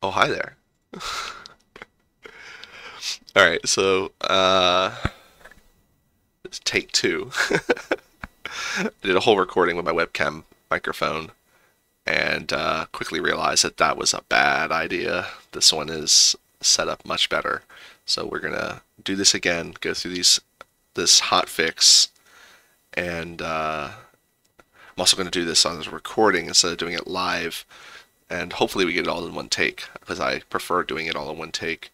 Oh, hi there. All right, so it's take two. I did a whole recording with my webcam microphone and quickly realized that that was a bad idea. This one is set up much better. So we're gonna do this again, go through this hot fix, and I'm also gonna do this on a recording instead of doing it live, and hopefully we get it all in one take because I prefer doing it all in one take.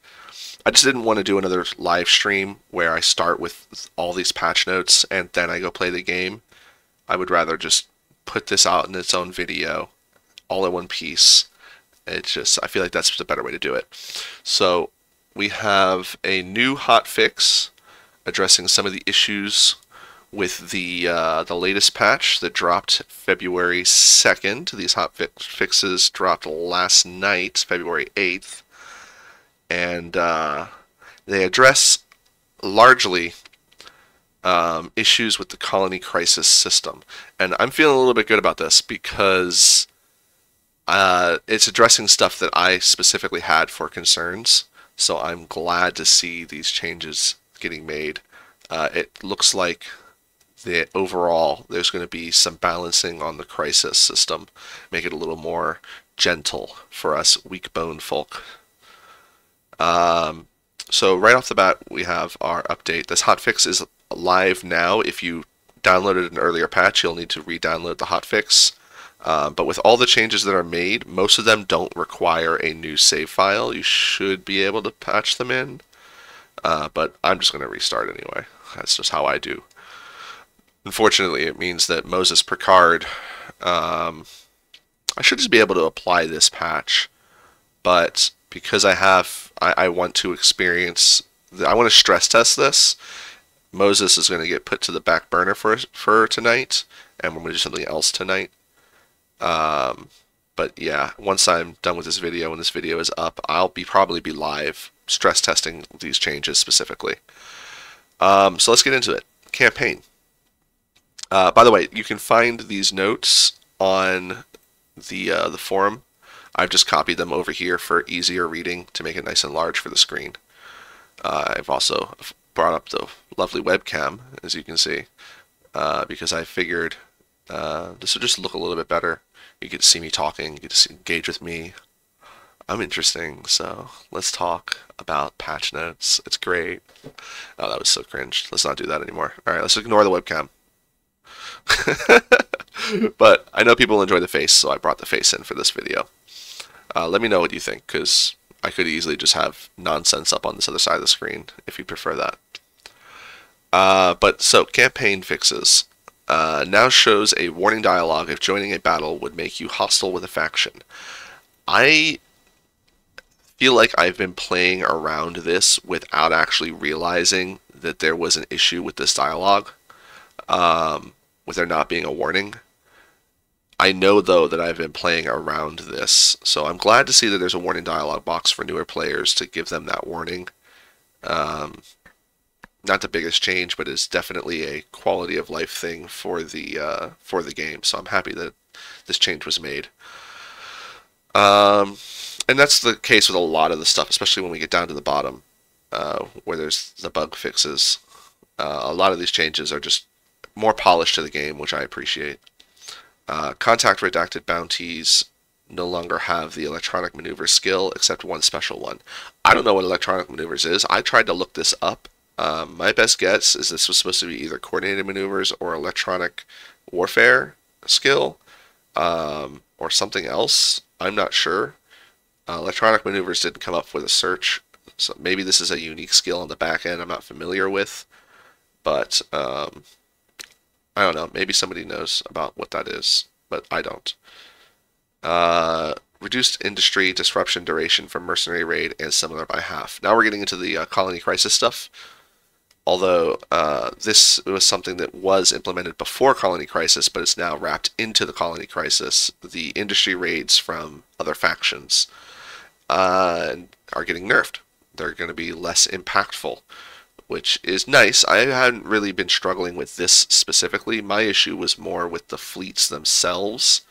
I just didn't want to do another live stream where I start with all these patch notes and then I go play the game. I would rather just put this out in its own video, all in one piece. It's just, I feel like that's the better way to do it. So we have a new hot fix addressing some of the issues with the latest patch that dropped February 2nd. These fixes dropped last night, February 8th, and they address largely issues with the colony crisis system. And I'm feeling a little bit good about this because it's addressing stuff that I specifically had for concerns. So I'm glad to see these changes getting made. It looks like overall there's going to be some balancing on the crisis system, make it a little more gentle for us weak bone folk. So right off the bat, we have our update. This hotfix is live now. If you downloaded an earlier patch, you'll need to re-download the hotfix. But with all the changes that are made, most of them don't require a new save file. You should be able to patch them in. But I'm just going to restart anyway. That's just how I do. Unfortunately, it means that Moses Picard, I should just be able to apply this patch, but because I want to experience, I want to stress test this. Moses is going to get put to the back burner for tonight, and we're going to do something else tonight. But yeah, once I'm done with this video, when this video is up, I'll probably be live stress testing these changes specifically. So let's get into it. Campaign. By the way, you can find these notes on the forum. I've just copied them over here for easier reading to make it nice and large for the screen. I've also brought up the lovely webcam, as you can see, because I figured this would just look a little bit better. You get to see me talking, you get to engage with me. I'm interesting, so let's talk about patch notes. It's great. Oh, that was so cringe. Let's not do that anymore. All right, let's ignore the webcam. But I know people enjoy the face, so I brought the face in for this video. Let me know what you think, because I could easily just have nonsense up on this other side of the screen if you prefer that. But so, campaign fixes. Now shows a warning dialogue if joining a battle would make you hostile with a faction. I feel like I've been playing around this without actually realizing that there was an issue with this dialogue, with there not being a warning. I know, though, that I've been playing around this, so I'm glad to see that there's a warning dialog box for newer players to give them that warning. Not the biggest change, but it's definitely a quality of life thing for the game, so I'm happy that this change was made. And that's the case with a lot of the stuff, especially when we get down to the bottom, where there's the bug fixes. A lot of these changes are just more polished to the game, which I appreciate. Contact redacted bounties no longer have the electronic maneuver skill, except one special one. I don't know what electronic maneuvers is. I tried to look this up. My best guess is this was supposed to be either coordinated maneuvers or electronic warfare skill, or something else. I'm not sure. Electronic maneuvers didn't come up with a search, so maybe this is a unique skill on the back end I'm not familiar with, but I don't know. Maybe somebody knows about what that is, but I don't. Reduced industry disruption duration for mercenary raid and similar by half. Now we're getting into the colony crisis stuff. Although this was something that was implemented before colony crisis, but it's now wrapped into the colony crisis. The industry raids from other factions are getting nerfed. They're going to be less impactful, which is nice. I hadn't really been struggling with this specifically. My issue was more with the fleets themselves,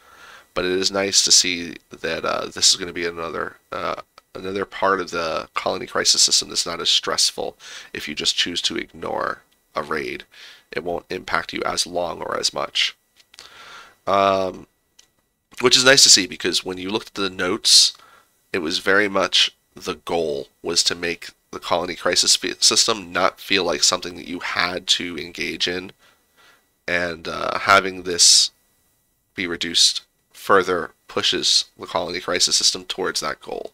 but it is nice to see that this is going to be another part of the colony crisis system that's not as stressful if you just choose to ignore a raid. It won't impact you as long or as much. Which is nice to see, because when you looked at the notes, it was very much the goal was to make the colony crisis system not feel like something that you had to engage in, and having this be reduced further pushes the colony crisis system towards that goal.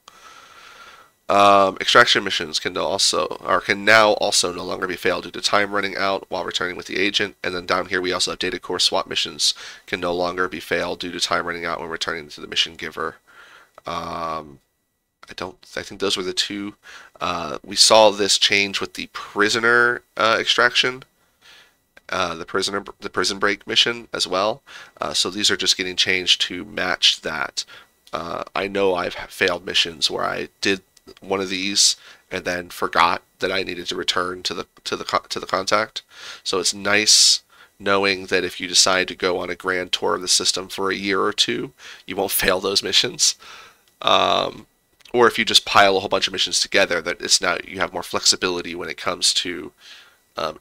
Extraction missions can now also no longer be failed due to time running out while returning with the agent. And then down here we also have data core swap missions can no longer be failed due to time running out when returning to the mission giver. I think those were the two. We saw this change with the prisoner extraction, the prison break mission as well. So these are just getting changed to match that. I know I've failed missions where I did one of these and then forgot that I needed to return to the contact. So it's nice knowing that if you decide to go on a grand tour of the system for a year or two, you won't fail those missions. Or if you just pile a whole bunch of missions together, that it's now you have more flexibility when it comes to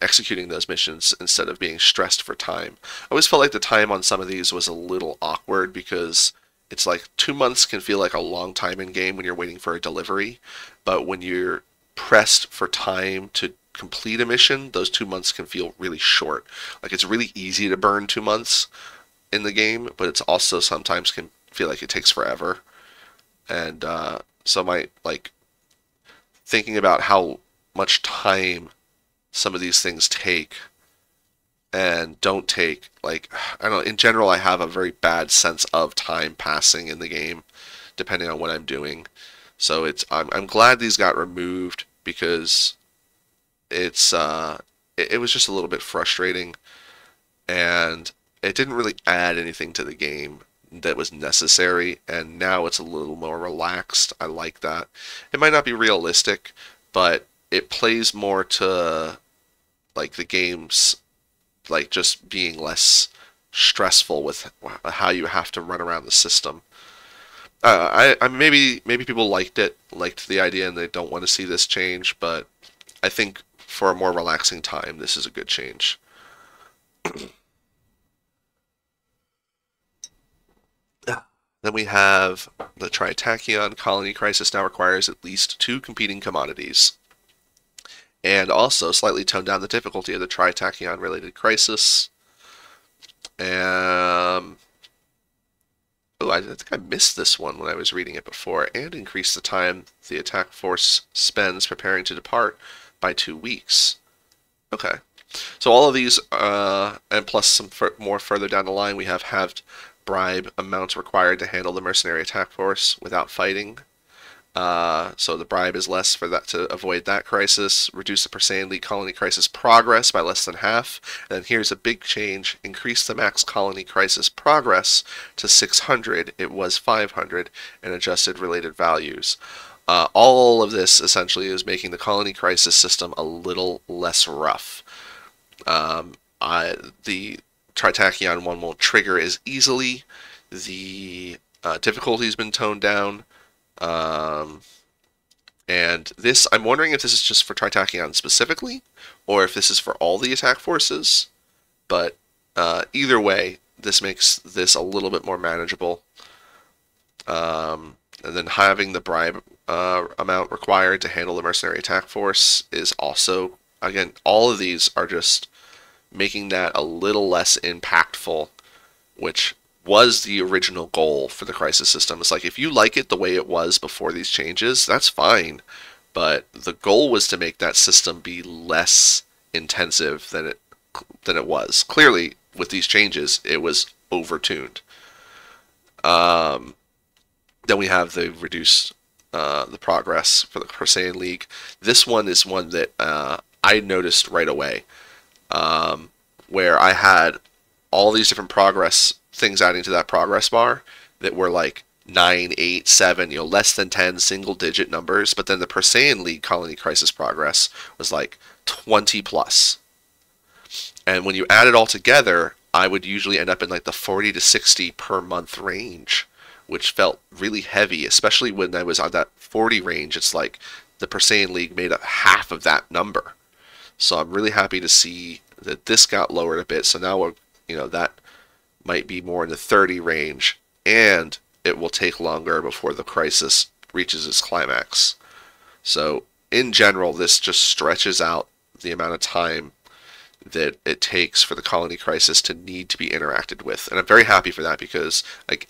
executing those missions instead of being stressed for time. I always felt like the time on some of these was a little awkward, because it's like 2 months can feel like a long time in game when you're waiting for a delivery, but when you're pressed for time to complete a mission, those 2 months can feel really short. Like, it's really easy to burn 2 months in the game, but it's also sometimes can feel like it takes forever. And so thinking about how much time some of these things take and don't take, like, I don't know, in general I have a very bad sense of time passing in the game depending on what I'm doing. So I'm glad these got removed, because it was just a little bit frustrating, and it didn't really add anything to the game that was necessary, and now it's a little more relaxed. I like that. It might not be realistic, but it plays more to like the game's like just being less stressful with how you have to run around the system. Maybe people liked the idea, and they don't want to see this change, but I think for a more relaxing time, this is a good change. Then we have the Tritachyon colony crisis now requires at least 2 competing commodities, and also slightly toned down the difficulty of the Tritachyon related crisis. Oh, I think I missed this one when I was reading it before. And increase the time the attack force spends preparing to depart by 2 weeks. Okay. So all of these, and plus some more further down the line, we have halved bribe amounts required to handle the mercenary attack force without fighting. So the bribe is less for that, to avoid that crisis. Reduce the Perseian League colony crisis progress by less than half. And then here's a big change. Increase the max colony crisis progress to 600. It was 500, and adjusted related values. All of this essentially is making the colony crisis system a little less rough. The Tritachyon one won't trigger as easily. The difficulty's been toned down. And this, I'm wondering if this is just for Tritachyon specifically, or if this is for all the attack forces. But either way, this makes this a little bit more manageable. And then having the bribe amount required to handle the mercenary attack force is also, again, all of these are just making that a little less impactful, which was the original goal for the crisis system. It's like, if you like it the way it was before these changes, that's fine, but the goal was to make that system be less intensive than it was. Clearly, with these changes, it was overtuned. Then we have the reduced the progress for the Perseian League. This one is one that I noticed right away, where I had all these different progress things adding to that progress bar that were like 9, 8, 7, less than 10 single-digit numbers. But then the Perseian League colony crisis progress was like 20 plus. And when you add it all together, I would usually end up in like the 40 to 60 per month range, which felt really heavy, especially when I was on that 40 range. It's like the Perseian League made up half of that number. So I'm really happy to see that this got lowered a bit. So now we're, that might be more in the 30 range, and it will take longer before the crisis reaches its climax. So in general, this just stretches out the amount of time that it takes for the colony crisis to need to be interacted with. And I'm very happy for that because,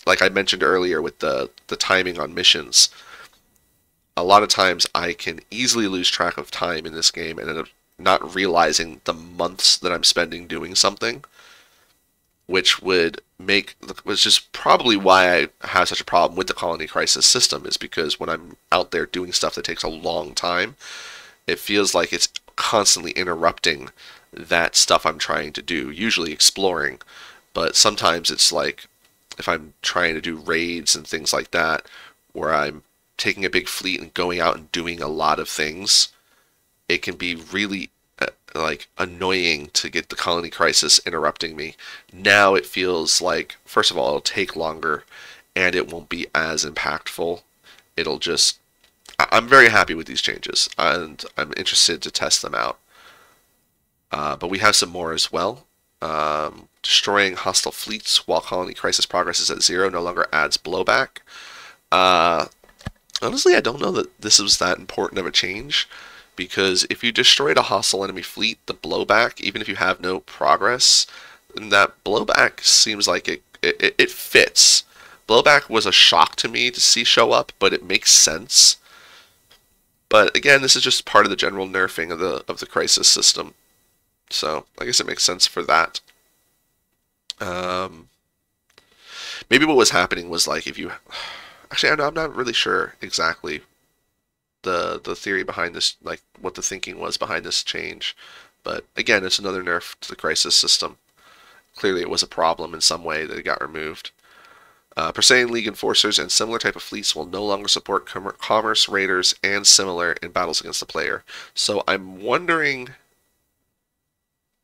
like I mentioned earlier with the timing on missions, a lot of times I can easily lose track of time in this game and end up not realizing the months that I'm spending doing something, which is probably why I have such a problem with the colony crisis system, is because when I'm out there doing stuff that takes a long time, it feels like it's constantly interrupting that stuff I'm trying to do, usually exploring, but sometimes it's like if I'm trying to do raids and things like that, where I'm taking a big fleet and going out and doing a lot of things, it can be really annoying to get the colony crisis interrupting me. Now it feels like, first of all, it'll take longer and it won't be as impactful. I'm very happy with these changes and I'm interested to test them out. But we have some more as well. Destroying hostile fleets while colony crisis progress is at 0 no longer adds blowback. Honestly, I don't know that this was that important of a change, because if you destroyed a hostile enemy fleet, the blowback, even if you have no progress, that blowback seems like it fits. Blowback was a shock to me to see show up, but it makes sense. But again, this is just part of the general nerfing of the crisis system. So I guess it makes sense for that. Maybe what was happening was like if you... Actually, I'm not really sure exactly the theory behind this, like what the thinking was behind this change. But again, it's another nerf to the crisis system. Clearly it was a problem in some way that it got removed. Perseian League enforcers and similar type of fleets will no longer support commerce raiders and similar in battles against the player. So I'm wondering,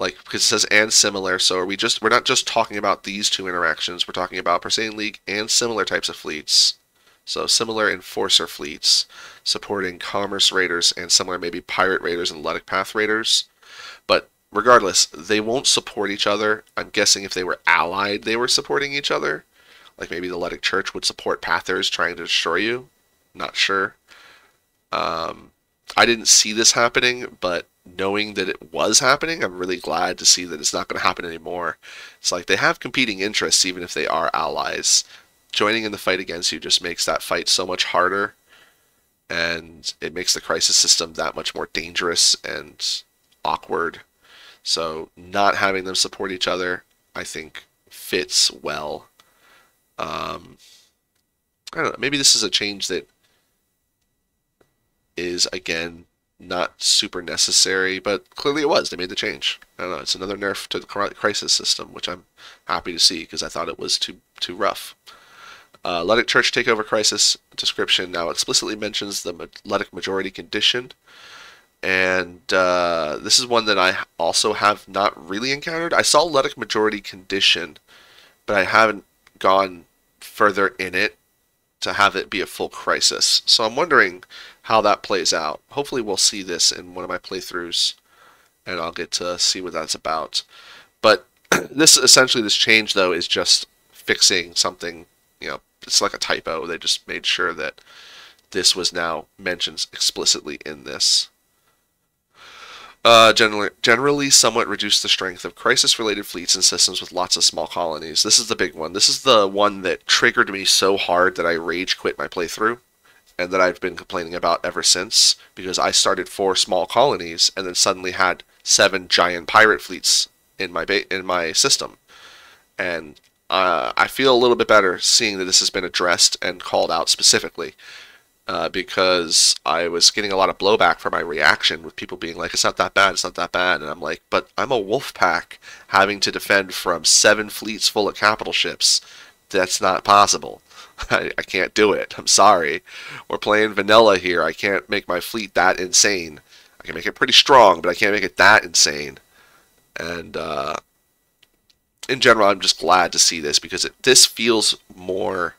like, because it says and similar, so we're not just talking about these two interactions, we're talking about Perseian League and similar types of fleets. So similar enforcer fleets supporting commerce raiders and similar maybe pirate raiders and Ludic Path raiders. But regardless, they won't support each other. I'm guessing if they were allied, they were supporting each other. Like maybe the Ludic Church would support Pathers trying to destroy you. Not sure. I didn't see this happening, but knowing that it was happening, I'm really glad to see that it's not going to happen anymore. It's like they have competing interests even if they are allies. Joining in the fight against you just makes that fight so much harder, and it makes the crisis system that much more dangerous and awkward. So not having them support each other, I think, fits well. I don't know, maybe this is a change that is, again, not super necessary, but clearly it was. They made the change. I don't know, it's another nerf to the crisis system, which I'm happy to see because I thought it was too rough. Ludic Church Takeover Crisis description now explicitly mentions the Ludic majority condition, and this is one that I also have not really encountered. I saw Ludic majority condition, but I haven't gone further in it to have it be a full crisis. So I'm wondering how that plays out. Hopefully we'll see this in one of my playthroughs, and I'll get to see what that's about. But this change, though, is just fixing something, it's like a typo. They just made sure that this was now mentioned explicitly in this. Generally somewhat reduce the strength of crisis-related fleets and systems with lots of small colonies. This is the big one. This is the one that triggered me so hard that I rage quit my playthrough, and that I've been complaining about ever since, because I started 4 small colonies and then suddenly had 7 giant pirate fleets in my system. And I feel a little bit better seeing that this has been addressed and called out specifically, because I was getting a lot of blowback for my reaction with people being like, it's not that bad, it's not that bad. And I'm like, but I'm a wolf pack having to defend from 7 fleets full of capital ships. That's not possible. I can't do it. I'm sorry. We're playing vanilla here. I can't make my fleet that insane. I can make it pretty strong, but I can't make it that insane. And in general, I'm just glad to see this because this feels more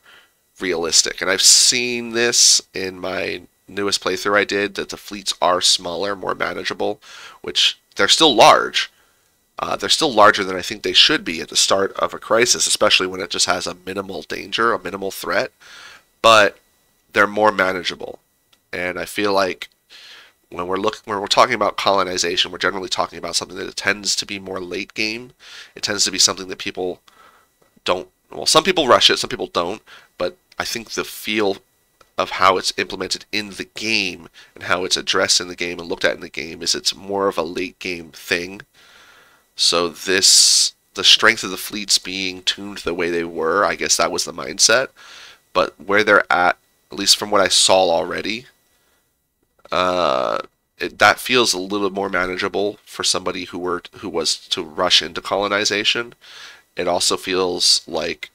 realistic. And I've seen this in my newest playthrough I did, that the fleets are smaller, more manageable, which they're still large. They're still larger than I think they should be at the start of a crisis, especially when it just has a minimal danger, a minimal threat. But they're more manageable, and I feel like when we're talking about colonization, we're generally talking about something that tends to be more late game. It tends to be something that people don't. Well, some people rush it, some people don't. But I think the feel of how it's implemented in the game and how it's addressed in the game and looked at in the game is it's more of a late game thing. So the strength of the fleets being tuned the way they were, I guess that was the mindset. But where they're at least from what I saw already, that feels a little more manageable for somebody who was to rush into colonization. It also feels like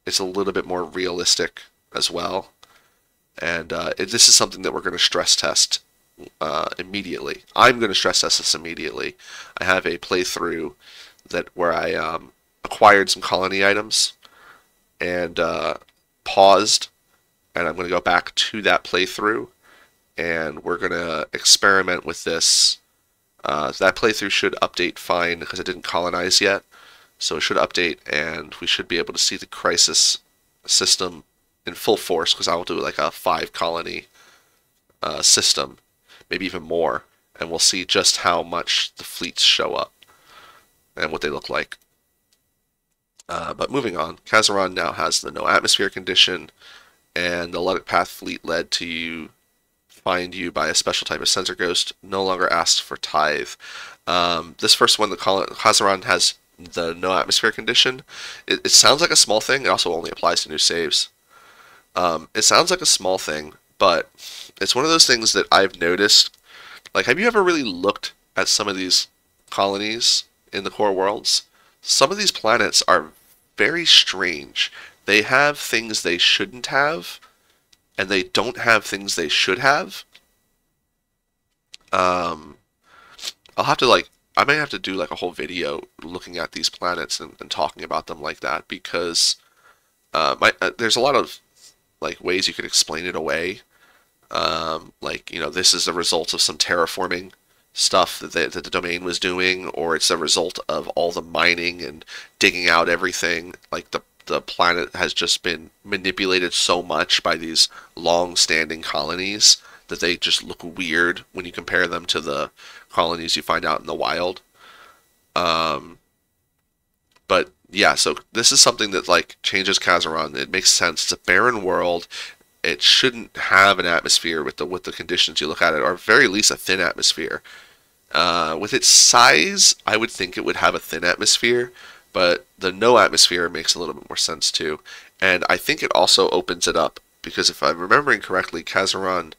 it's a little bit more realistic as well. And this is something that we're going to stress test immediately. I'm going to stress test this immediately. I have a playthrough where I acquired some colony items and paused, and I'm going to go back to that playthrough, and we're going to experiment with this. That playthrough should update fine because it didn't colonize yet, so it should update, and we should be able to see the crisis system in full force because I'll do like a 5 colony system, maybe even more, and we'll see just how much the fleets show up and what they look like. But moving on, Kazaran now has the no atmosphere condition, and the Luddic Path fleet led to you find you by a special type of sensor ghost no longer asks for tithe. This first one, the Kazaran, has the no atmosphere condition. It sounds like a small thing. It also only applies to new saves. It sounds like a small thing, but it's one of those things that I've noticed. Like, have you ever really looked at some of these colonies in the core worlds? Some of these planets are very strange. They have things they shouldn't have, and they don't have things they should have. I'll have to I may have to do like a whole video looking at these planets and talking about them like that because there's a lot of like ways you could explain it away. Like, you know, this is the result of some terraforming stuff that the domain was doing, or it's a result of all the mining and digging out everything. Like the planet has just been manipulated so much by these long-standing colonies that they just look weird when you compare them to the colonies you find out in the wild. But yeah, so this is something that like changes Kazaran. It makes sense. It's a barren world. It shouldn't have an atmosphere with the conditions you look at it, or at very least a thin atmosphere. With its size, I would think it would have a thin atmosphere, but the no atmosphere makes a little bit more sense too. And I think it also opens it up, because if I'm remembering correctly, Kazaran,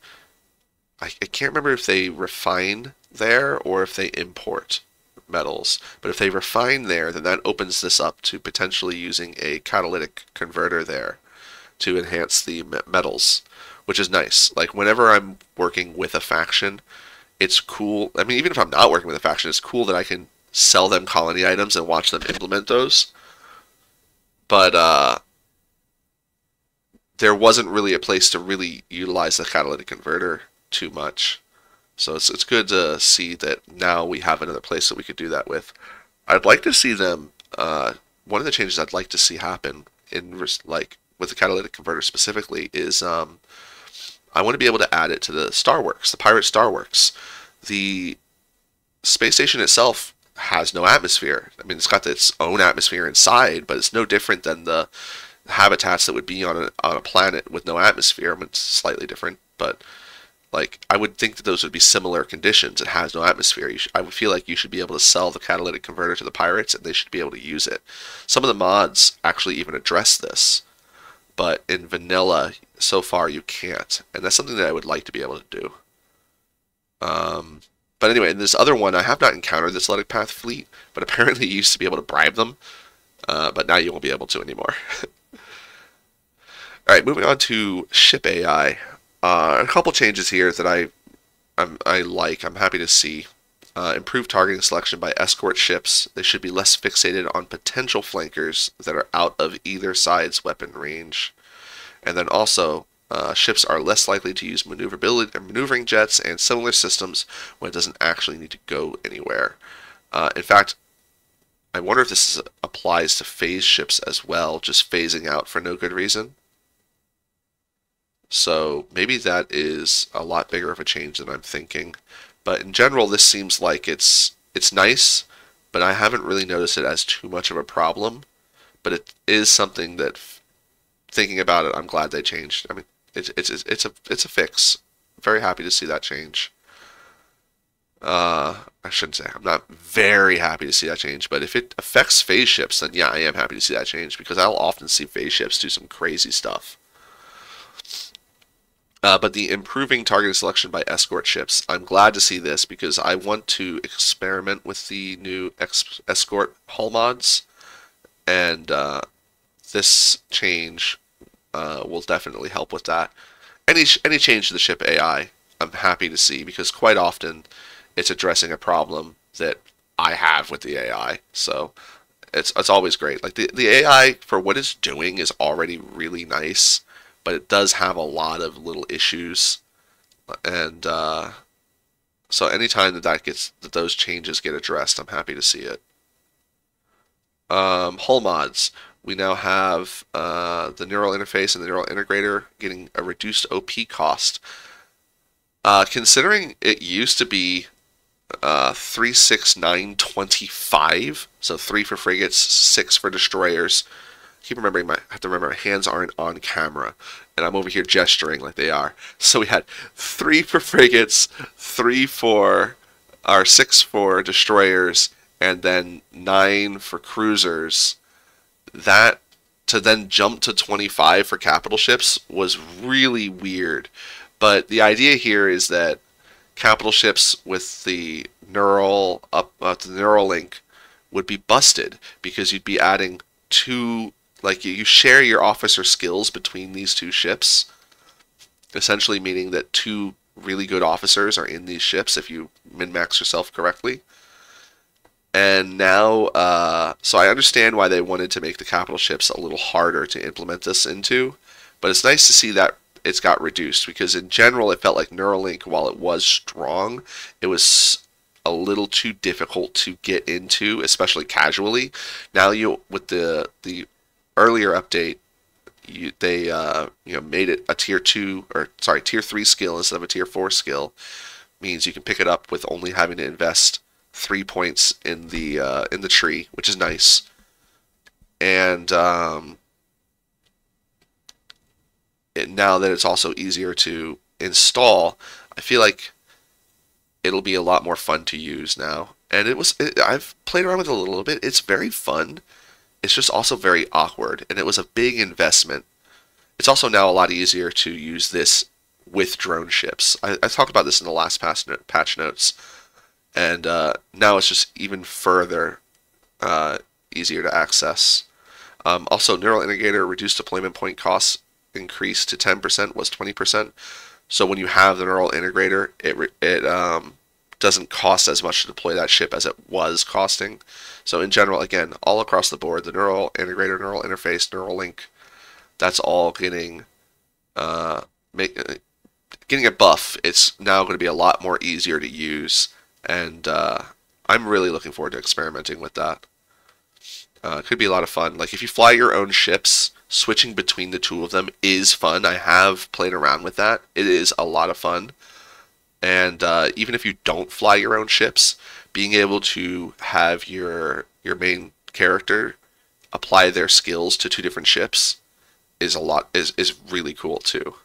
I can't remember if they refine there or if they import metals. But if they refine there, then that opens this up to potentially using a catalytic converter there to enhance the metals, which is nice. Like, whenever I'm working with a faction, it's cool. I mean, even if I'm not working with a faction, it's cool that I can sell them colony items and watch them implement those. But there wasn't really a place to really utilize the catalytic converter too much. So it's good to see that now we have another place that we could do that with. I'd like to see them, one of the changes I'd like to see happen in like with the catalytic converter specifically is I want to be able to add it to the Starworks, the Pirate Starworks. The space station itself has no atmosphere. I mean, it's got its own atmosphere inside, but it's no different than the habitats that would be on a planet with no atmosphere. I mean, it's slightly different, but like, I would think that those would be similar conditions. It has no atmosphere. I would feel like you should be able to sell the catalytic converter to the pirates, and they should be able to use it. Some of the mods actually even address this, but in vanilla, so far, you can't. And that's something that I would like to be able to do. But anyway, in this other one, I have not encountered this Luddic Path fleet, but apparently you used to be able to bribe them, but now you won't be able to anymore. Alright, moving on to ship AI. A couple changes here that I like. I'm happy to see. Improved targeting selection by escort ships. They should be less fixated on potential flankers that are out of either side's weapon range. And then also, ships are less likely to use maneuverability or maneuvering jets and similar systems when it doesn't actually need to go anywhere. In fact, I wonder if this applies to phase ships as well, just phasing out for no good reason. So maybe that is a lot bigger of a change than I'm thinking. But in general, this seems like it's nice, but I haven't really noticed it as too much of a problem. But it is something that, thinking about it, I'm glad they changed. I mean, it's a fix. Very happy to see that change. I shouldn't say I'm not very happy to see that change, but if it affects phase ships, then yeah, I am happy to see that change because I'll often see phase ships do some crazy stuff. But the improving target selection by escort ships, I'm glad to see this because I want to experiment with the new escort hull mods, and this change will definitely help with that. Any change to the ship AI, I'm happy to see because quite often it's addressing a problem that I have with the AI. So it's always great. Like the AI for what it's doing is already really nice, but it does have a lot of little issues, and so anytime that those changes get addressed, I'm happy to see it. Hull mods. We now have the neural interface and the neural integrator getting a reduced OP cost. Considering it used to be 36925, so 3 for frigates, 6 for destroyers. Keep remembering, I have to remember my hands aren't on camera, and I'm over here gesturing like they are. So we had 3 for frigates, 6 for destroyers, and then 9 for cruisers. That to then jump to 25 for capital ships was really weird. But the idea here is that capital ships with the neural the neural link would be busted because you'd be adding 2. Like you share your officer skills between these 2 ships, essentially meaning that 2 really good officers are in these ships if you min-max yourself correctly. And now, so I understand why they wanted to make the capital ships a little harder to implement this into, but it's nice to see that it's got reduced because in general it felt like Neuralink, while it was strong, it was a little too difficult to get into, especially casually. Now with the earlier update, they made it a tier 3 skill instead of a tier 4 skill. Means you can pick it up with only having to invest 3 points in the tree, which is nice. And now that it's also easier to install, I feel like it'll be a lot more fun to use now. And I've played around with it a little bit. It's very fun. It's just also very awkward, and it was a big investment. It's also now a lot easier to use this with drone ships. I talked about this in the last patch notes, and now it's just even further easier to access. Also, neural integrator reduced deployment point costs increased to 10%, was 20%. So when you have the neural integrator, it doesn't cost as much to deploy that ship as it was costing. So in general, again, all across the board, the neural integrator, neural interface, neural link, that's all getting getting a buff. It's now going to be a lot more easier to use, and I'm really looking forward to experimenting with that. It could be a lot of fun. Like if you fly your own ships, switching between the 2 of them is fun. I have played around with that. It is a lot of fun. And even if you don't fly your own ships, being able to have your main character apply their skills to 2 different ships is really cool too.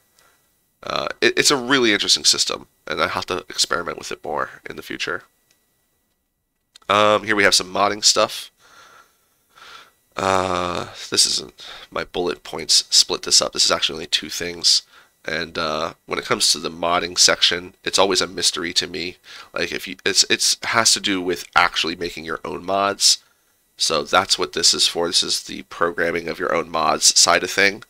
It's a really interesting system, and I have to experiment with it more in the future. Here we have some modding stuff. This isn't my bullet points. Split this up. This is actually only 2 things. And when it comes to the modding section, it's always a mystery to me. Like it has to do with actually making your own mods. So that's what this is for. This is the programming of your own mods side of thing,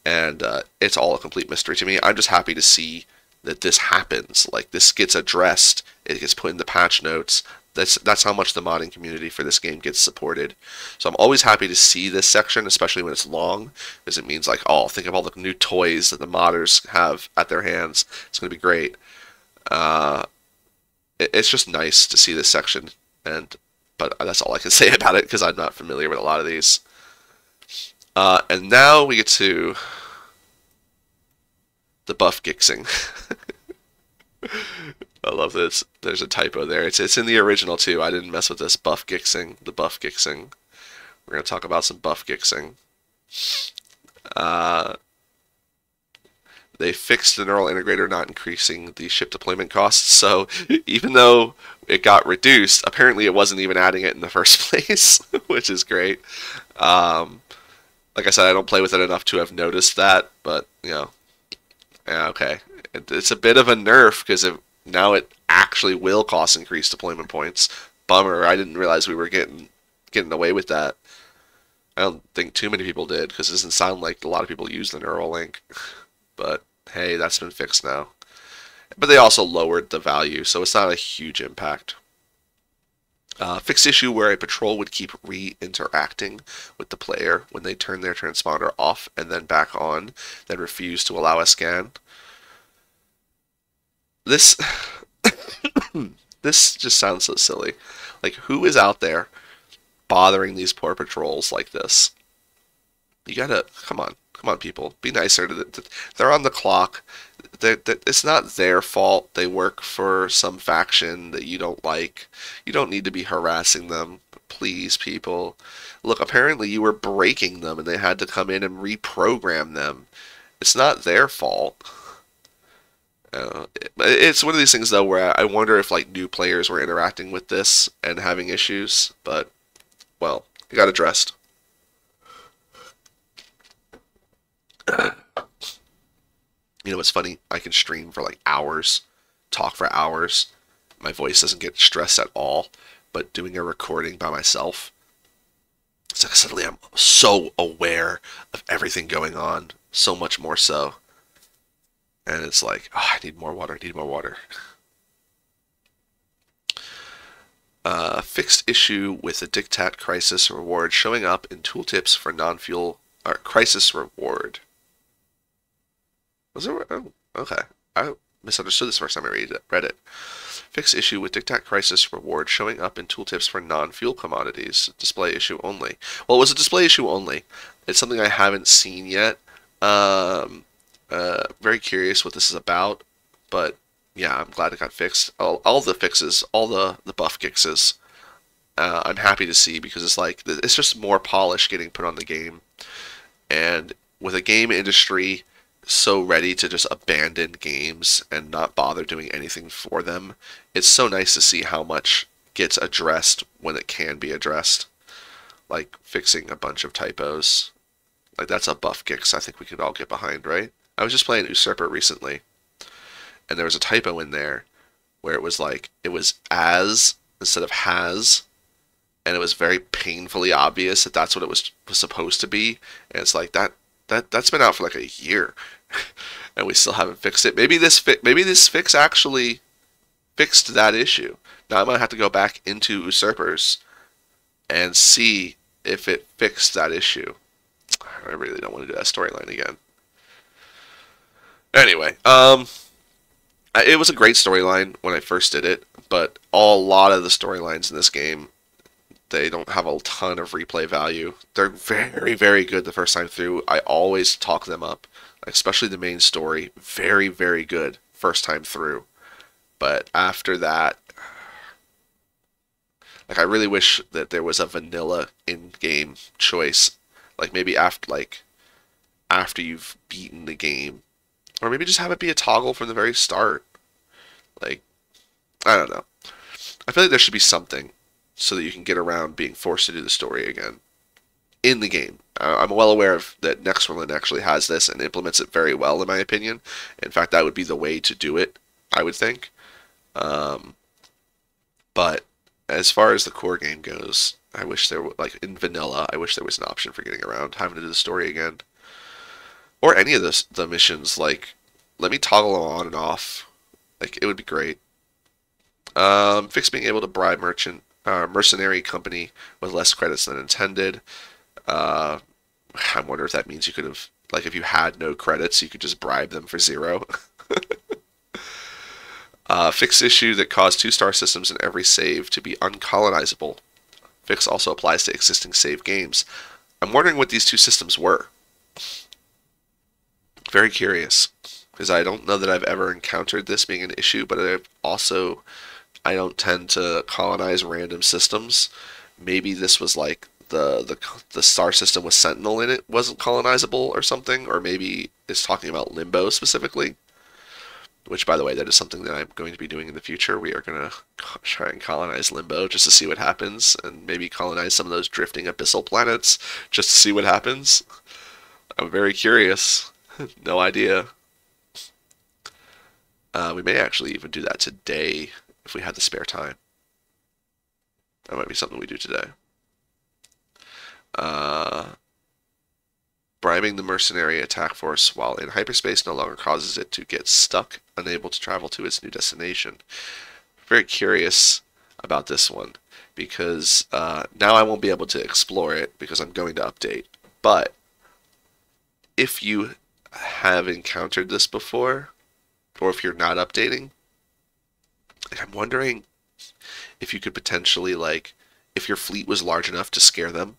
and it's all a complete mystery to me. I'm just happy to see that this happens. Like, this gets addressed, it gets put in the patch notes. That's how much the modding community for this game gets supported. So I'm always happy to see this section, especially when it's long, because it means like, oh, think of all the new toys that the modders have at their hands. It's going to be great. It's just nice to see this section, but that's all I can say about it because I'm not familiar with a lot of these. And now we get to the buff gixing. I love this. There's a typo there. It's in the original too. I didn't mess with this. Buff gixing. The buff gixing. We're going to talk about some buff gixing. They fixed the neural integrator not increasing the ship deployment costs. So even though it got reduced, apparently it wasn't even adding it in the first place, which is great. Like I said, I don't play with it enough to have noticed that, but, you know, yeah, okay. It's a bit of a nerf because now it actually will cost increased deployment points. Bummer. I didn't realize we were getting away with that. I don't think too many people did because it doesn't sound like a lot of people use the neural link. But hey, that's been fixed now. But they also lowered the value, so it's not a huge impact. Fixed issue where a patrol would keep re-interacting with the player when they turn their transponder off and then back on, then refuse to allow a scan. This this just sounds so silly. Like, who is out there bothering these poor patrols like this? You gotta, come on, people, be nicer to they're on the clock. It's not their fault. They work for some faction that you don't like. You don't need to be harassing them. Please, people. Look, apparently you were breaking them and they had to come in and reprogram them. It's not their fault. It's one of these things, though, where I wonder if, like, new players were interacting with this and having issues. But, well, it got addressed. You know what's funny? I can stream for like hours, talk for hours. My voice doesn't get stressed at all. But doing a recording by myself, it's like suddenly I'm so aware of everything going on, so much more so. And it's like, oh, I need more water, I need more water. Fixed issue with the Dictat Crisis reward showing up in tooltips for non-fuel crisis reward. Was it? Oh, okay. I misunderstood this first time I read it. Fixed issue with Dictat Crisis reward showing up in tooltips for non-fuel commodities. Display issue only. Well, it was a display issue only. It's something I haven't seen yet. Very curious what this is about. But yeah, I'm glad it got fixed. All the fixes, all the buff fixes, I'm happy to see because it's like it's just more polish getting put on the game. And with a game industry so ready to just abandon games and not bother doing anything for them, it's so nice to see how much gets addressed when it can be addressed. Like fixing a bunch of typos. Like, that's a buff fix I think we could all get behind, right? I was just playing Usurper recently, and there was a typo in there where it was like, it was as instead of has, and it was very painfully obvious that that's what it was supposed to be, and it's like, that's been out for like a year, and we still haven't fixed it. Maybe this fix actually fixed that issue. Now I might have to go back into Usurpers and see if it fixed that issue. I really don't want to do that storyline again. Anyway, it was a great storyline when I first did it, but a lot of the storylines in this game, they don't have a ton of replay value. They're very, very good the first time through. I always talk them up, especially the main story. Very, very good first time through. But after that, like, I really wish that there was a vanilla in-game choice. Like, maybe after you've beaten the game. Or maybe just have it be a toggle from the very start. Like, I don't know. I feel like there should be something so that you can get around being forced to do the story again in the game. I'm well aware of that Nextworld actually has this and implements it very well, in my opinion. In fact, that would be the way to do it, I would think. But as far as the core game goes, I wish there were, like in vanilla, I wish there was an option for getting around having to do the story again. Or any of the missions, like let me toggle them on and off. Like, it would be great. Fix being able to bribe mercenary company with less credits than intended. Uh, I wonder if that means you could have, like, if you had no credits, you could just bribe them for 0. Fix issue that caused 2-star systems in every save to be uncolonizable. Fix also applies to existing save games. I'm wondering what these two systems were. Very curious, because I don't know that I've ever encountered this being an issue, but I don't tend to colonize random systems. Maybe this was like the star system with Sentinel in it wasn't colonizable or something, or maybe it's talking about Limbo specifically. Which, by the way, that is something that I'm going to be doing in the future. We are going to try and colonize Limbo just to see what happens, and maybe colonize some of those drifting abyssal planets just to see what happens. I'm very curious. No idea. We may actually even do that today if we had the spare time. That might be something we do today. Bribing the mercenary attack force while in hyperspace no longer causes it to get stuck, unable to travel to its new destination. Very curious about this one, because now I won't be able to explore it because I'm going to update. But if you have encountered this before, or if you're not updating, I'm wondering if you could potentially, like, if your fleet was large enough to scare them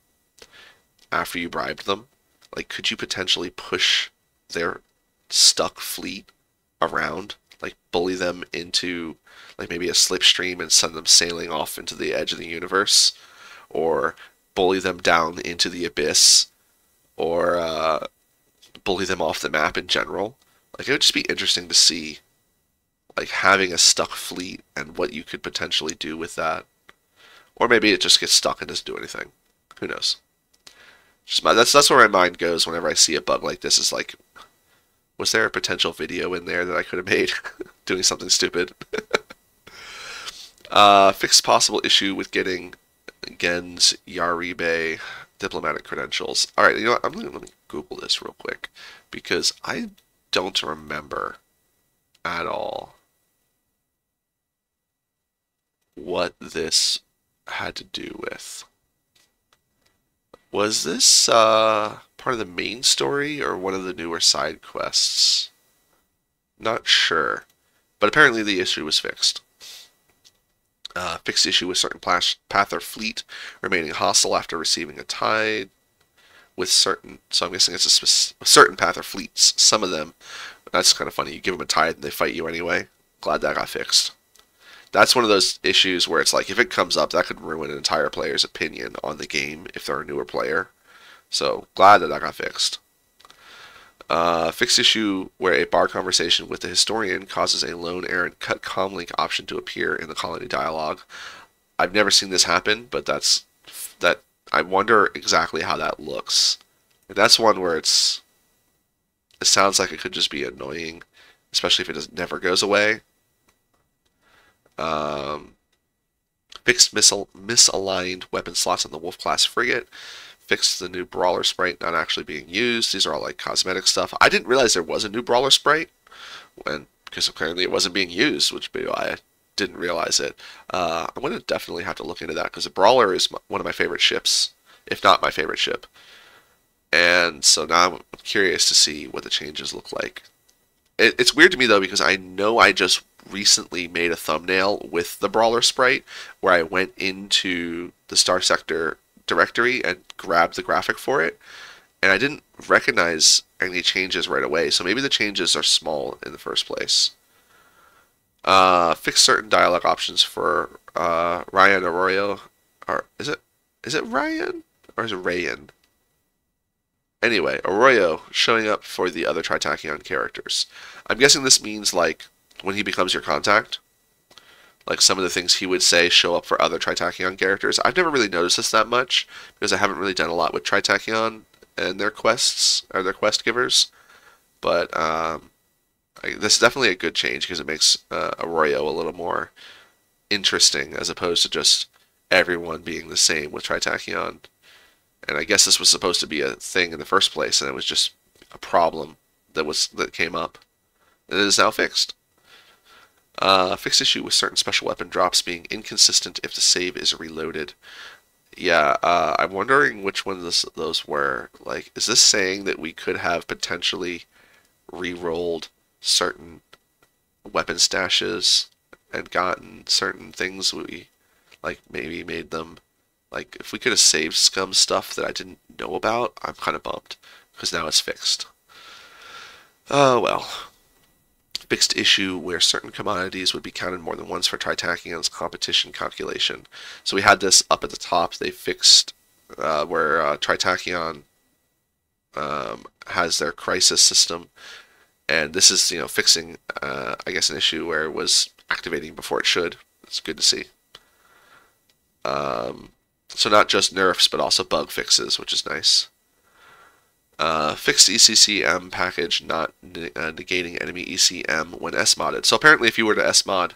after you bribed them, like, could you potentially push their stuck fleet around, like bully them into, like, maybe a slipstream and send them sailing off into the edge of the universe, or bully them down into the abyss, or bully them off the map in general? Like, it would just be interesting to see, like, having a stuck fleet and what you could potentially do with that. Or maybe it just gets stuck and doesn't do anything. Who knows? That's where my mind goes whenever I see a bug like this. Is like, was there a potential video in there that I could have made doing something stupid? Fix possible issue with getting Gen's Yaribe diplomatic credentials. All right, you know what? Let me Google this real quick because I don't remember at all what this had to do with. Was this part of the main story or one of the newer side quests? Not sure. But apparently the issue was fixed. Fixed issue with certain path or fleet remaining hostile after receiving a tide. With certain, so I'm guessing it's a certain path or fleets. Some of them, that's kind of funny. You give them a tide and they fight you anyway. Glad that got fixed. That's one of those issues where it's like, if it comes up, that could ruin an entire player's opinion on the game if they're a newer player. So, glad that got fixed. Fixed issue where a bar conversation with the historian causes a lone errant cut comlink option to appear in the colony dialogue. I've never seen this happen, but that I wonder exactly how that looks. And that's one where it sounds like it could just be annoying, especially if it never goes away. Fixed misaligned weapon slots on the Wolf class frigate. Fixed the new brawler sprite not actually being used. These are all like cosmetic stuff. I didn't realize there was a new brawler sprite because apparently it wasn't being used, which I didn't realize it. I'm going to definitely have to look into that because the brawler is one of my favorite ships, if not my favorite ship. And so now I'm curious to see what the changes look like. It's weird to me though because I know I just recently made a thumbnail with the brawler sprite where I went into the Starsector directory and grabbed the graphic for it, and I didn't recognize any changes right away, so maybe the changes are small in the first place. Fix certain dialogue options for Ryan Arroyo. Or is it Ryan or is it Rayan? Anyway, Arroyo showing up for the other Tritachyon characters. I'm guessing this means like when he becomes your contact, like some of the things he would say show up for other Tritachyon characters. I've never really noticed this that much because I haven't really done a lot with Tritachyon and their quests or their quest givers. But this is definitely a good change because it makes Arroyo a little more interesting as opposed to just everyone being the same with Tritachyon. And I guess this was supposed to be a thing in the first place, and it was just a problem that came up. It is now fixed. Fixed issue with certain special weapon drops being inconsistent if the save is reloaded. Yeah, I'm wondering which ones those were. Like, is this saying that we could have potentially re-rolled certain weapon stashes and gotten certain things we, like, maybe made them, like, if we could have saved scum stuff that I didn't know about, I'm kind of bummed, because now it's fixed. Oh, well. Fixed issue where certain commodities would be counted more than once for Tritachion's competition calculation. So we had this up at the top. They fixed where Tritachion has their crisis system, and this is fixing I guess an issue where it was activating before it should. It's good to see. So not just nerfs but also bug fixes, which is nice. Fixed ECCM package not negating enemy ECM when SModded. So apparently if you were to SMod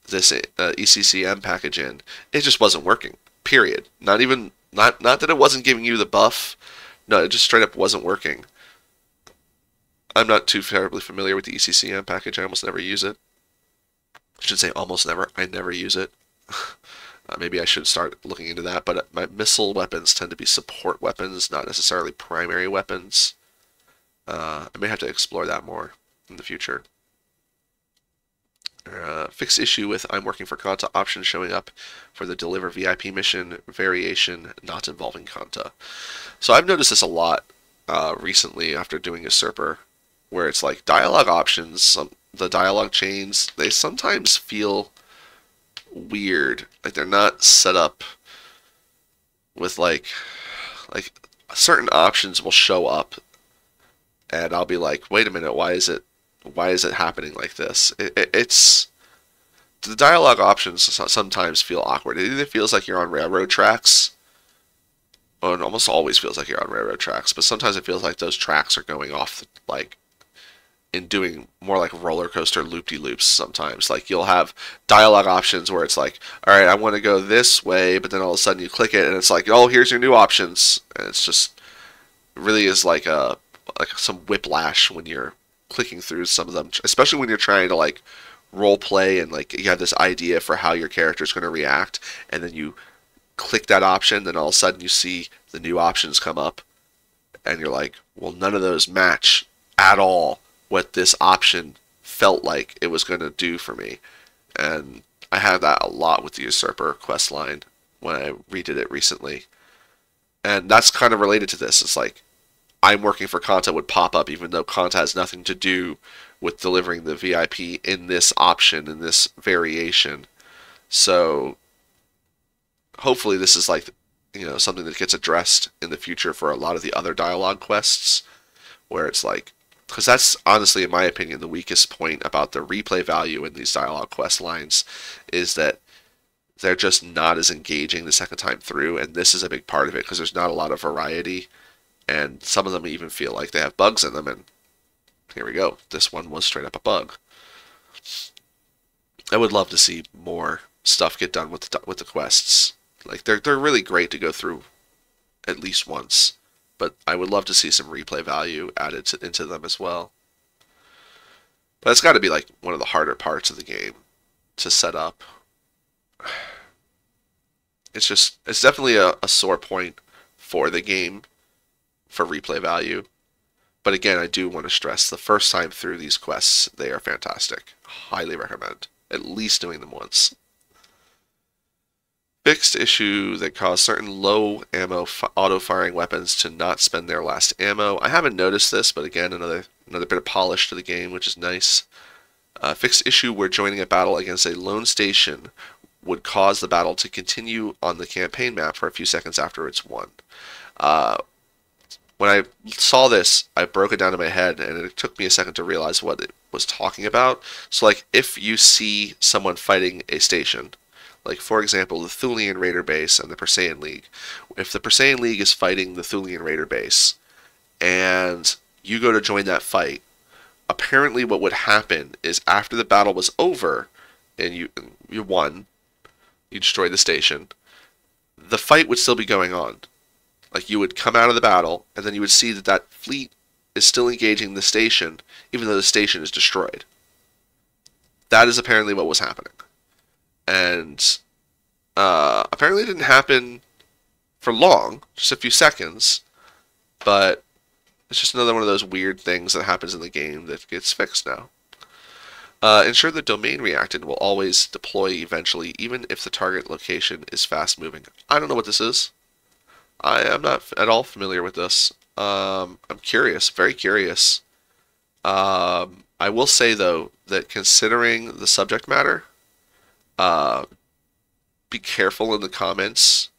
this ECCM package in, it just wasn't working. Period. Not that it wasn't giving you the buff. No, it just straight up wasn't working. I'm not too terribly familiar with the ECCM package. I almost never use it. I should say almost never. I never use it. Maybe I should start looking into that, but my missile weapons tend to be support weapons, not necessarily primary weapons. I may have to explore that more in the future. Fixed issue with I'm working for Kanta option showing up for the deliver VIP mission variation not involving Kanta. So I've noticed this a lot recently after doing a Usurper, where it's like dialogue options, the dialogue chains, they sometimes feel weird. Like they're not set up with like certain options will show up and I'll be like, wait a minute, why is it happening like this? It's the dialogue options sometimes feel awkward. It either feels like you're on railroad tracks, or it almost always feels like you're on railroad tracks, but sometimes it feels like those tracks are going off like in doing more like roller coaster loop-de-loops sometimes. Like you'll have dialogue options where it's like, all right, I want to go this way, but then all of a sudden you click it and it's like, oh, here's your new options. And it's just really is like some whiplash when you're clicking through some of them, especially when you're trying to like role play and like you have this idea for how your character is going to react, and then you click that option, then all of a sudden you see the new options come up and you're like, well, none of those match at all what this option felt like it was going to do for me. And I had that a lot with the Usurper quest line when I redid it recently. And that's kind of related to this. It's like, I'm working for Kanta would pop up even though Kanta has nothing to do with delivering the VIP in this option, in this variation. So hopefully this is like, something that gets addressed in the future for a lot of the other dialogue quests, where it's like, because that's honestly, in my opinion, the weakest point about the replay value in these dialogue quest lines, is that they're just not as engaging the second time through, and this is a big part of it, because there's not a lot of variety, and some of them even feel like they have bugs in them, and here we go. This one was straight up a bug. I would love to see more stuff get done with the quests. Like they're really great to go through at least once, but I would love to see some replay value added into them as well. But it's got to be like one of the harder parts of the game to set up. It's definitely a sore point for the game for replay value. But again, I do want to stress the first time through these quests, they are fantastic. Highly recommend at least doing them once. Fixed issue that caused certain low ammo auto-firing weapons to not spend their last ammo. I haven't noticed this, but again, another bit of polish to the game, which is nice. Fixed issue where joining a battle against a lone station would cause the battle to continue on the campaign map for a few seconds after it's won. When I saw this, I broke it down in my head, and it took me a second to realize what it was talking about. So, like, if you see someone fighting a station, like, for example, the Thulian Raider base and the Perseian League. If the Perseian League is fighting the Thulian Raider base, and you go to join that fight, apparently what would happen is after the battle was over, and you won, you destroyed the station, the fight would still be going on. Like, you would come out of the battle, and then you would see that fleet is still engaging the station, even though the station is destroyed. That is apparently what was happening. And apparently it didn't happen for long, just a few seconds, but it's just another one of those weird things that happens in the game that gets fixed now. Ensure the domain reactant will always deploy eventually, even if the target location is fast moving. I don't know what this is. I am not at all familiar with this. I'm curious, very curious. I will say, though, that considering the subject matter, be careful in the comments.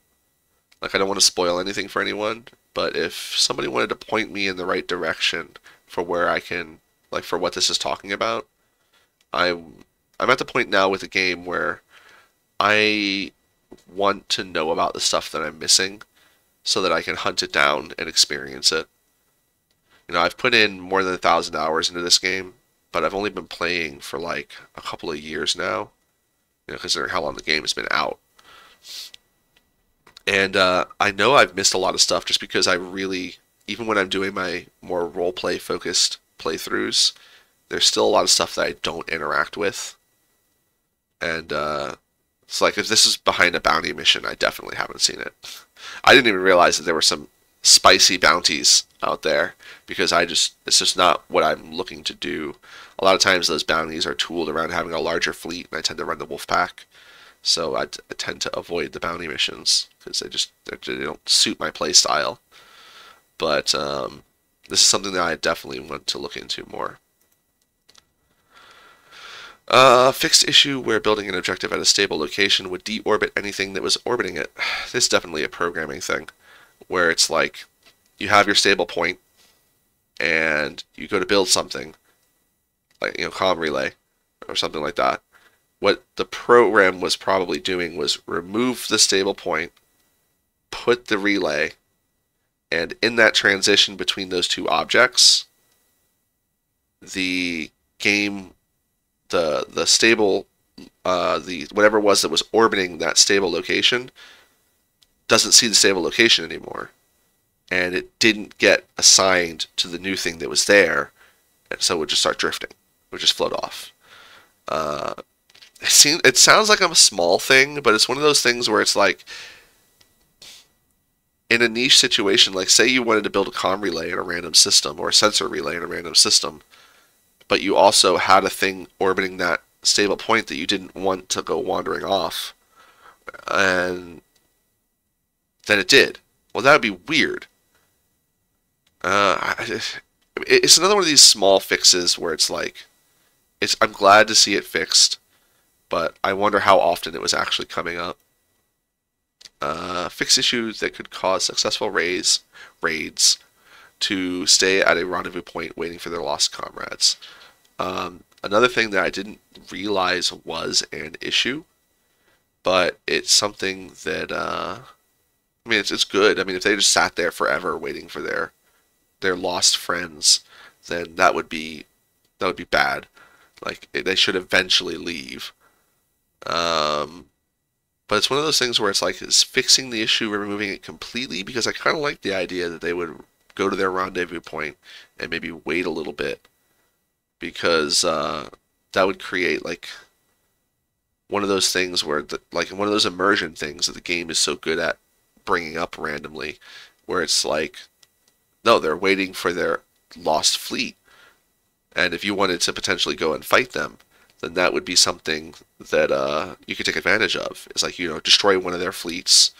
Like, I don't want to spoil anything for anyone, but if somebody wanted to point me in the right direction for where I can, like, for what this is talking about, I'm at the point now with the game where I want to know about the stuff that I'm missing so that I can hunt it down and experience it. You know, I've put in more than 1,000 hours into this game, but I've only been playing for like a couple of years now, you know, considering how long the game has been out. And I know I've missed a lot of stuff just because I really, even when I'm doing my more roleplay focused playthroughs, there's still a lot of stuff that I don't interact with. And it's like, if this is behind a bounty mission, I definitely haven't seen it. I didn't even realize that there were some spicy bounties out there because it's just not what I'm looking to do. A lot of times those bounties are tooled around having a larger fleet, and I tend to run the wolf pack. So I tend to avoid the bounty missions because they don't suit my play style. But this is something that I definitely want to look into more. Fixed issue where building an objective at a stable location would deorbit anything that was orbiting it. This is definitely a programming thing, where it's like you have your stable point, and you go to build something, like, you know, comm relay or something like that. What the program was probably doing was remove the stable point, put the relay, and in that transition between those two objects, the game, the stable, the whatever it was that was orbiting that stable location doesn't see the stable location anymore, and it didn't get assigned to the new thing that was there, and so it would just start drifting, it would just float off. It sounds like a small thing, but it's one of those things where it's like, in a niche situation, like say you wanted to build a comm relay in a random system or a sensor relay in a random system, but you also had a thing orbiting that stable point that you didn't want to go wandering off, and then it did. Well, that would be weird. It's another one of these small fixes where it's like, I'm glad to see it fixed, but I wonder how often it was actually coming up. Fix issues that could cause successful raids to stay at a rendezvous point waiting for their lost comrades. Another thing that I didn't realize was an issue, but it's something that, I mean, it's good. I mean, if they just sat there forever waiting for their lost friends, then that would be bad. Like, they should eventually leave. But it's one of those things where it's like, is fixing the issue or removing it completely? Because I kind of like the idea that they would go to their rendezvous point and maybe wait a little bit, because that would create like one of those things where like one of those immersion things that the game is so good at bringing up randomly, where it's like, no, they're waiting for their lost fleet, and if you wanted to potentially go and fight them, then that would be something that you could take advantage of. It's like, you know, destroy one of their fleets,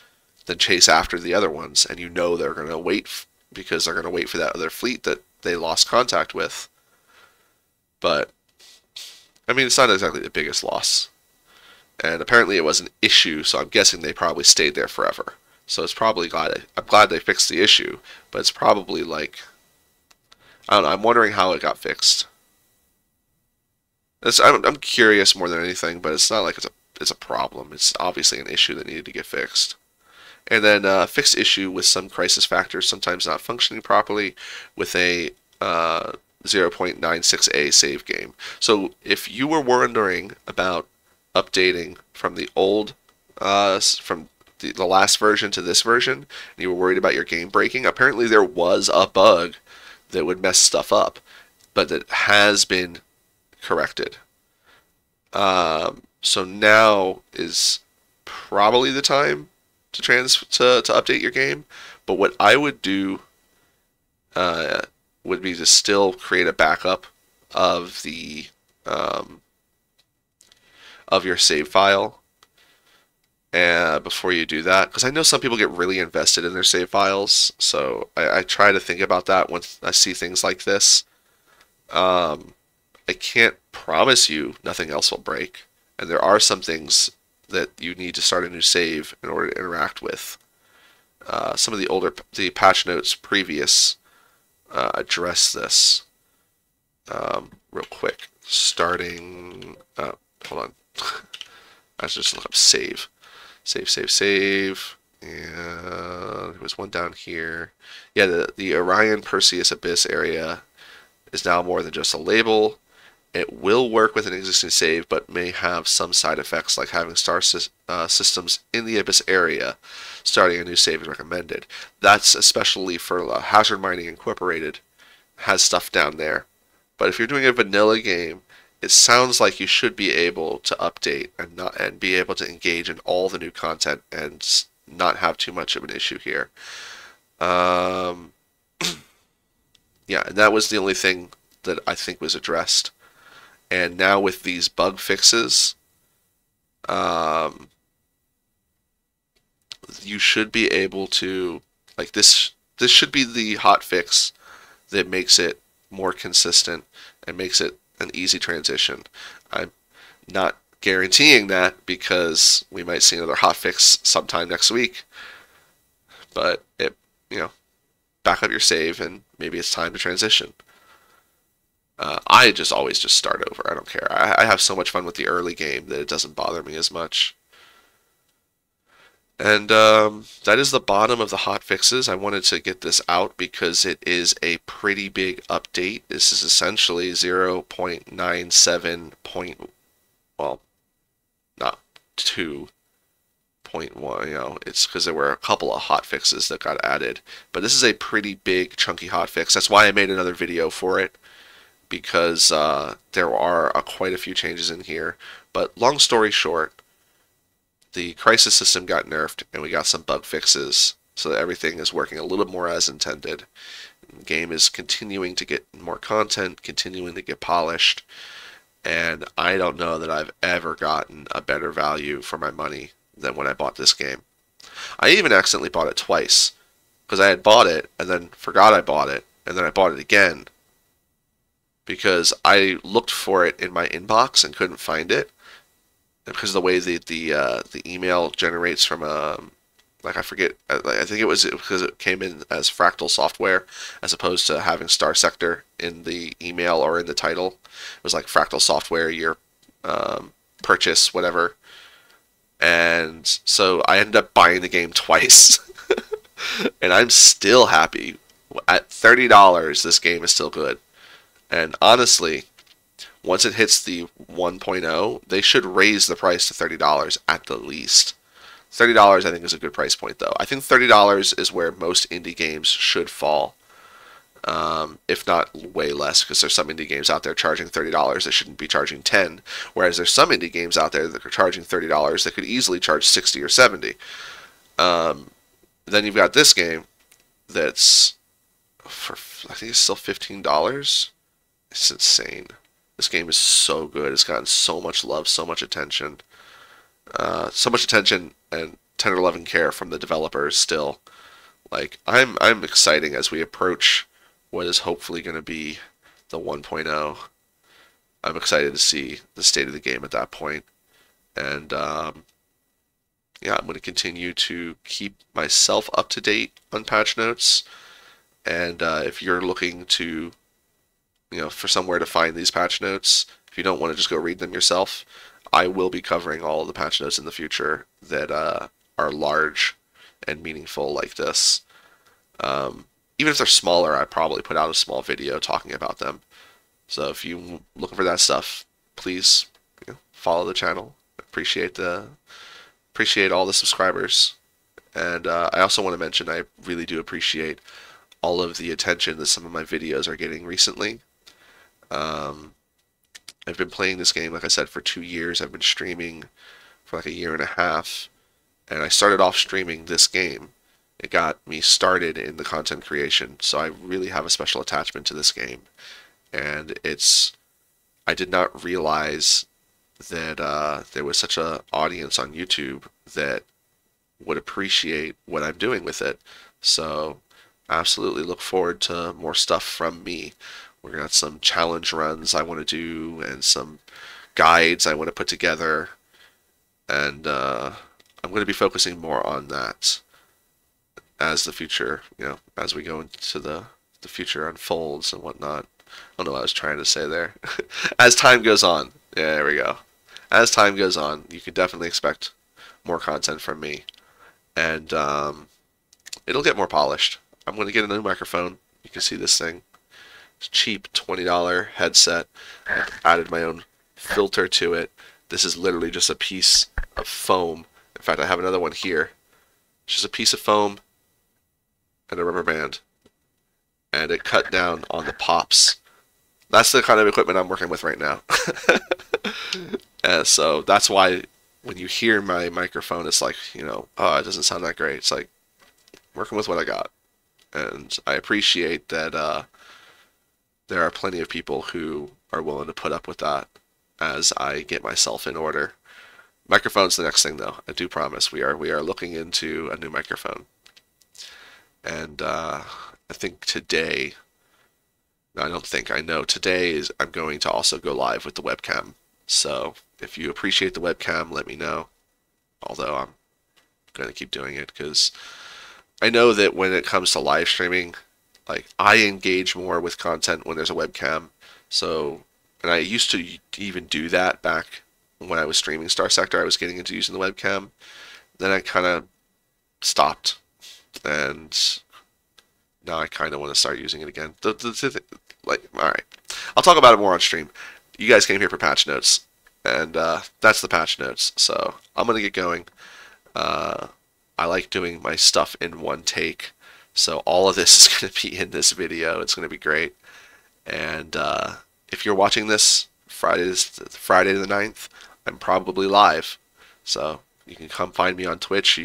then chase after the other ones, and you know they're going to wait because they're going to wait for that other fleet that they lost contact with. But, I mean, it's not exactly the biggest loss. And apparently it was an issue, so I'm guessing they probably stayed there forever. So it's probably I'm glad they fixed the issue, but it's probably like, I don't know, I'm wondering how it got fixed. I'm curious more than anything, but it's not like it's a problem. It's obviously an issue that needed to get fixed. And then fixed issue with some crisis factors sometimes not functioning properly with a 0.96a save game. So if you were wondering about updating from the old, from the last version to this version, and you were worried about your game breaking, apparently there was a bug that would mess stuff up, but that has been corrected. So now is probably the time to update your game. But what I would do would be to still create a backup of the of your save file before you do that, because I know some people get really invested in their save files. So I try to think about that when I see things like this. I can't promise you nothing else will break, and there are some things that you need to start a new save in order to interact with. Some of the patch notes previous address this real quick. Starting, hold on, I should just look up save, save, and there was one down here. Yeah, the Orion Perseus Abyss area is now more than just a label. It will work with an existing save, but may have some side effects like having systems in the Abyss area. Starting a new save is recommended. That's especially for Hazard Mining Incorporated, has stuff down there. But if you're doing a vanilla game, it sounds like you should be able to update and be able to engage in all the new content and not have too much of an issue here. Yeah, and that was the only thing that I think was addressed. And now with these bug fixes, you should be able to, like, this should be the hot fix that makes it more consistent and makes it an easy transition. I'm not guaranteeing that because we might see another hot fix sometime next week, but back up your save and maybe it's time to transition. I just always just start over. I don't care. I have so much fun with the early game that it doesn't bother me as much. And that is the bottom of the hot fixes. I wanted to get this out because it is a pretty big update. This is essentially 0.97 well, not 2.1, it's because there were a couple of hot fixes that got added. But this is a pretty big, chunky hot fix. That's why I made another video for it, because there are quite a few changes in here. But long story short, the crisis system got nerfed and we got some bug fixes so that everything is working a little more as intended. The game is continuing to get more content, continuing to get polished, and I don't know that I've ever gotten a better value for my money than when I bought this game. I even accidentally bought it twice, because I had bought it and then forgot I bought it, and then I bought it again because I looked for it in my inbox and couldn't find it, because of the way the email generates from like, I forget, I think it was because it came in as Fractal software as opposed to having Starsector in the email or in the title. It was like Fractal software, your purchase, whatever. And so I ended up buying the game twice. And I'm still happy. At $30, this game is still good. And honestly, once it hits the 1.0, they should raise the price to $30 at the least. $30 I think is a good price point, though. I think $30 is where most indie games should fall, if not way less, because there's some indie games out there charging $30 that shouldn't be charging $10, whereas there's some indie games out there that are charging $30 that could easily charge $60 or $70. Then you've got this game that's for, I think it's still $15. It's insane. This game is so good. It's gotten so much love, so much attention. So much attention and tender love and care from the developers still. Like, I'm exciting as we approach what is hopefully going to be the 1.0. I'm excited to see the state of the game at that point. And yeah, I'm going to continue to keep myself up to date on patch notes. And if you're looking to, for somewhere to find these patch notes, if you don't want to just go read them yourself, I will be covering all of the patch notes in the future that are large and meaningful like this. Even if they're smaller, I probably put out a small video talking about them. So if you're looking for that stuff, please follow the channel. Appreciate all the subscribers. And I also want to mention I really do appreciate all of the attention that some of my videos are getting recently. Um, I've been playing this game, like I said, for 2 years. I've been streaming for like a year and a half, and I started off streaming this game. It got me started in the content creation, so I really have a special attachment to this game. And I did not realize that there was such an audience on YouTube that would appreciate what I'm doing with it. So absolutely look forward to more stuff from me. We're gonna have some challenge runs I want to do and some guides I want to put together, and I'm going to be focusing more on that as the future, as we go into the future unfolds and whatnot. I don't know what I was trying to say there. As time goes on, yeah, there we go. As time goes on, you can definitely expect more content from me, and it'll get more polished. I'm going to get a new microphone. You can see this thing. It's a cheap $20 headset. I've added my own filter to it. This is literally just a piece of foam. In fact, I have another one here. It's just a piece of foam and a rubber band. And it cut down on the pops. That's the kind of equipment I'm working with right now. So that's why when you hear my microphone, it's like, oh, it doesn't sound that great. It's like working with what I got. And I appreciate that there are plenty of people who are willing to put up with that as I get myself in order. Microphone's the next thing, though. I do promise we are looking into a new microphone, and I think today. No, I don't think I know. Today is I'm going to also go live with the webcam. So if you appreciate the webcam, let me know. Although I'm going to keep doing it because I know that when it comes to live streaming, like I engage more with content when there's a webcam. So, and I used to even do that back when I was streaming Starsector. I was getting into using the webcam. Then I kind of stopped, and now I kind of want to start using it again. All right, I'll talk about it more on stream. You guys came here for patch notes, and that's the patch notes. So I'm gonna get going. I like doing my stuff in one take, so all of this is gonna be in this video. It's gonna be great. And if you're watching this Friday the 9th, I'm probably live, so you can come find me on Twitch.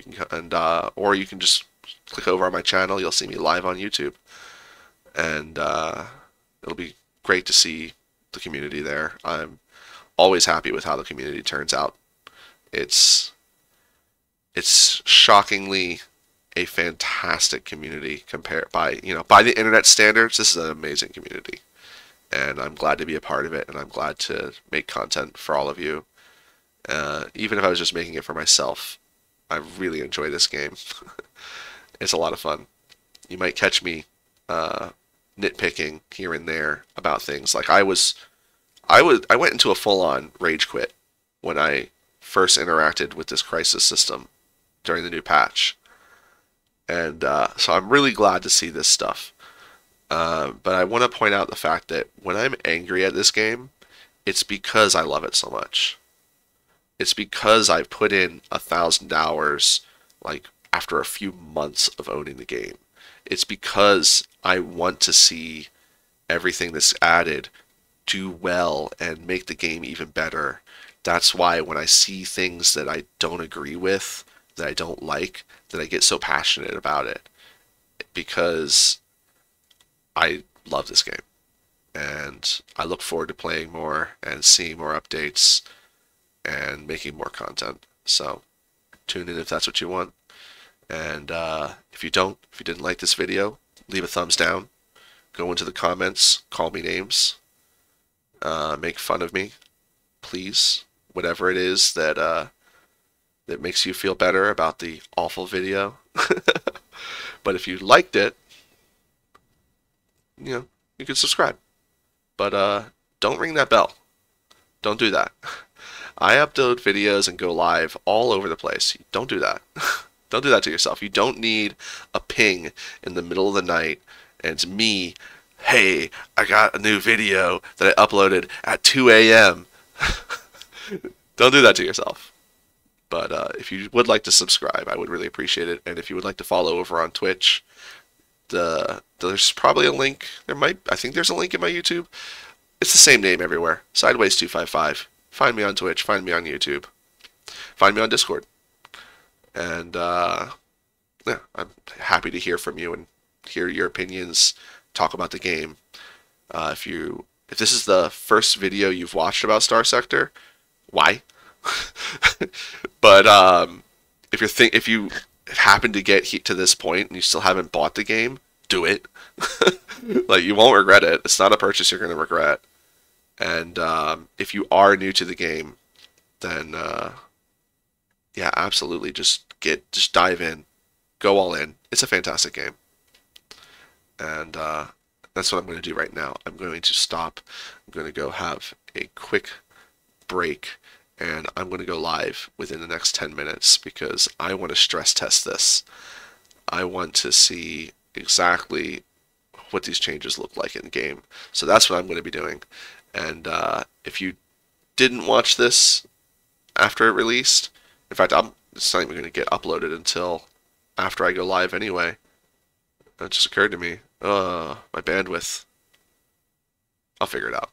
Or you can just click over on my channel. You'll see me live on YouTube, and it'll be great to see the community there. I'm always happy with how the community turns out. It's shockingly a fantastic community compared by the internet standards. This is an amazing community, and I'm glad to be a part of it, and I'm glad to make content for all of you. Even if I was just making it for myself, I really enjoy this game. It's a lot of fun. You might catch me nitpicking here and there about things. Like I went into a full-on rage quit when I first interacted with this crisis system during the new patch, and so I'm really glad to see this stuff. But I want to point out the fact that when I'm angry at this game, it's because I love it so much. It's because I've put in 1,000 hours, like after a few months of owning the game. It's because I want to see everything that's added do well and make the game even better. That's why when I see things that I don't agree with, that I don't like, that I get so passionate about it. Because I love this game. And I look forward to playing more and seeing more updates and making more content. So tune in if that's what you want. And if you didn't like this video, leave a thumbs down. Go into the comments, call me names, make fun of me, please. Whatever it is that makes you feel better about the awful video. But if you liked it, you can subscribe. But don't ring that bell. Don't do that. I upload videos and go live all over the place. Don't do that. Don't do that to yourself. You don't need a ping in the middle of the night and it's me, hey, I got a new video that I uploaded at 2 a.m. Don't do that to yourself. But if you would like to subscribe, I would really appreciate it. And if you would like to follow over on Twitch, There's probably a link. I think there's a link in my YouTube. It's the same name everywhere. Sideways255. Find me on Twitch. Find me on YouTube. Find me on Discord. And yeah, I'm happy to hear from you and hear your opinions. Talk about the game. If this is the first video you've watched about Starsector, why? But if you happen to get to this point and you still haven't bought the game, do it. Like, you won't regret it. It's not a purchase you're going to regret. And if you are new to the game, then yeah, absolutely, just dive in, go all in. It's a fantastic game, and that's what I'm going to do right now. I'm going to stop. I'm going to go have a quick break, and I'm going to go live within the next 10 minutes because I want to stress test this. I want to see exactly what these changes look like in game. So that's what I'm going to be doing. And if you didn't watch this after it released, in fact, it's not even going to get uploaded until after I go live anyway. That just occurred to me. My bandwidth. I'll figure it out.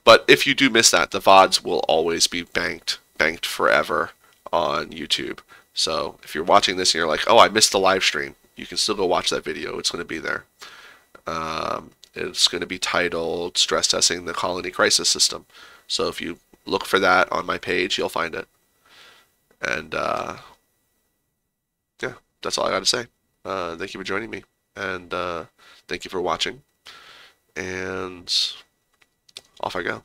But if you do miss that, the VODs will always be banked forever on YouTube. So if you're watching this and you're like, oh, I missed the live stream, you can still go watch that video. It's going to be there. It's going to be titled Stress Testing the Colony Crisis System. So if you look for that on my page, you'll find it. And yeah, that's all I got to say. Thank you for joining me. And thank you for watching. And off I go.